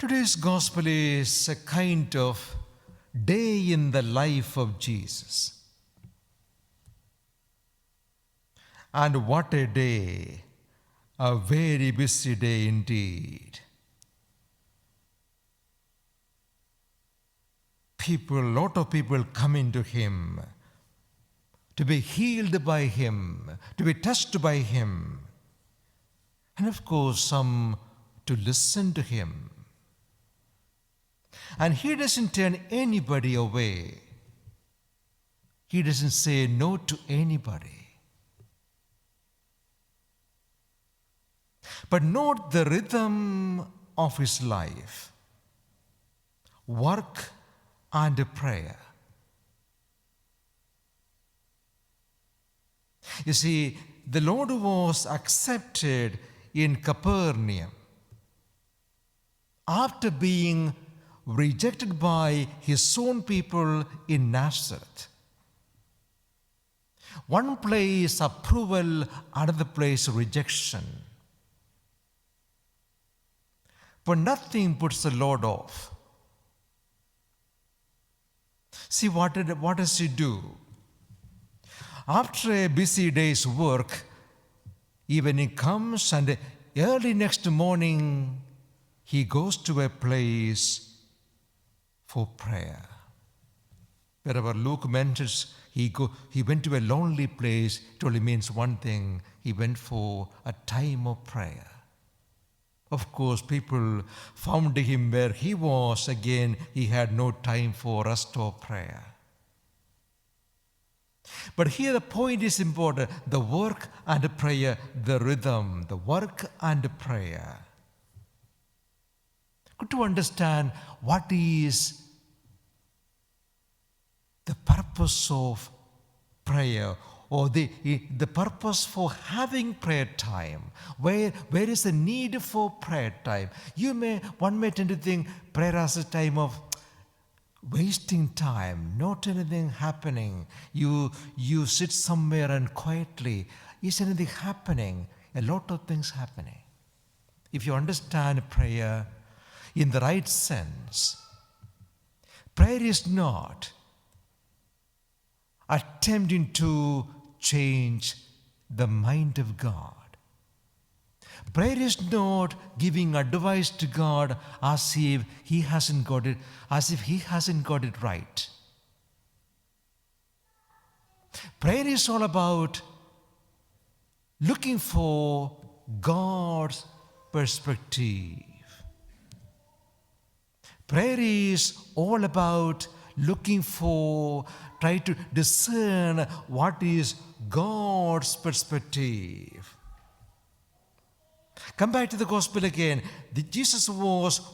Today's gospel is a kind of day in the life of Jesus. And what a day, a very busy day indeed. A lot of people coming to him, to be healed by him, to be touched by him, and of course some to listen to him. And he doesn't turn anybody away. He doesn't say no to anybody. But note the rhythm of his life: work and prayer. You see, the Lord was accepted in Capernaum after being rejected by his own people in Nazareth. One place approval, another place rejection. But nothing puts the Lord off. See, what does he do? After a busy day's work, evening comes and early next morning he goes to a place for prayer. Wherever Luke mentions he went to a lonely place, it only means one thing: he went for a time of prayer. Of course, people found him where he was. Again, he had no time for rest or prayer. But here the point is important: the work and the prayer, the rhythm, the work and the prayer. Good to understand what is the purpose of prayer, or the purpose for having prayer time. Where is the need for prayer time? One may tend to think prayer as a time of wasting time, not anything happening. You sit somewhere and quietly. Is anything happening? A lot of things happening. If you understand prayer in the right sense, prayer is not attempting to change the mind of God. Prayer is not giving advice to God as if he hasn't got it right. Prayer is all about looking for God's perspective. Prayer is all about try to discern what is God's perspective. Come back to the gospel again.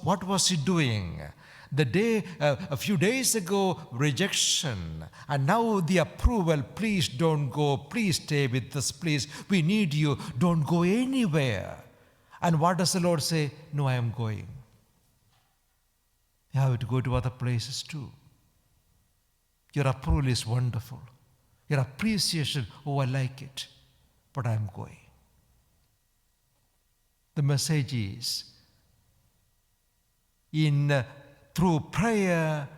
What was he doing? A few days ago, rejection, and now the approval. Please don't go. Please stay with us. Please, we need you. Don't go anywhere. And what does the Lord say? No, I am going. You have to go to other places too. Your approval is wonderful. Your appreciation, oh, I like it, but I'm going. The message is, through prayer,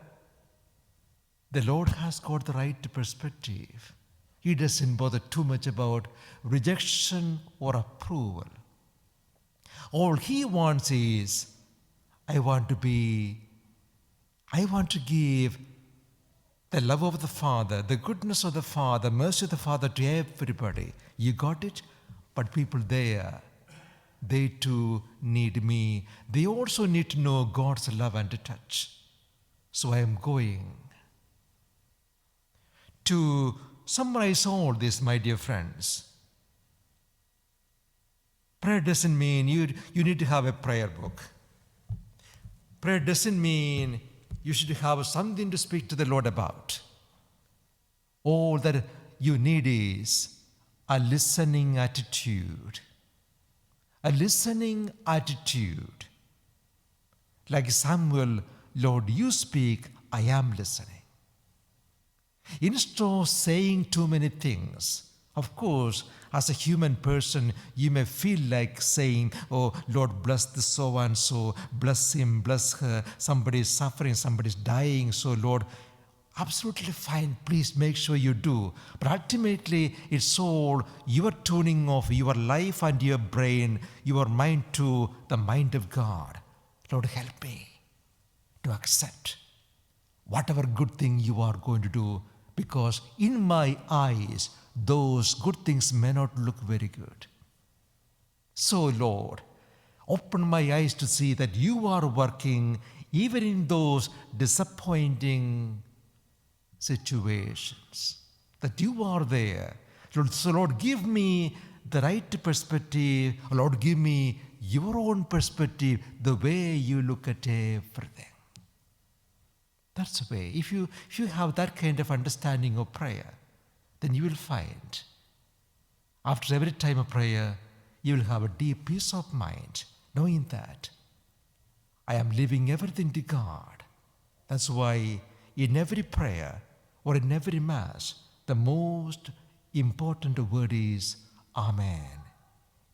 the Lord has got the right perspective. He doesn't bother too much about rejection or approval. All he wants is, I want to give the love of the Father, the goodness of the Father, mercy of the Father to everybody. You got it? But people there, they too need me. They also need to know God's love and touch. So I am going. To summarize all this, my dear friends, prayer doesn't mean you need to have a prayer book. Prayer doesn't mean you should have something to speak to the Lord about. All that you need is a listening attitude. A listening attitude. Like Samuel, Lord, you speak, I am listening. Instead of saying too many things, Of course, as a human person, you may feel like saying, oh, Lord, bless this so and so, bless him, bless her, somebody is suffering, somebody is dying, so Lord, absolutely fine, please make sure you do. But ultimately, it's all your tuning of your life and your brain, your mind to the mind of God. Lord, help me to accept whatever good thing you are going to do, because in my eyes, those good things may not look very good. So, Lord, open my eyes to see that you are working even in those disappointing situations, that you are there. Lord, so, Lord, give me the right perspective. Lord, give me your own perspective, the way you look at everything. That's the way. If you have that kind of understanding of prayer, then you will find, after every time of prayer, you will have a deep peace of mind, knowing that I am leaving everything to God. That's why in every prayer or in every Mass, the most important word is Amen.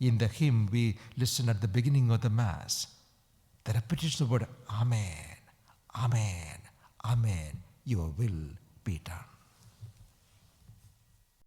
In the hymn we listen at the beginning of the Mass, the repetition of the word Amen, Amen, Amen, your will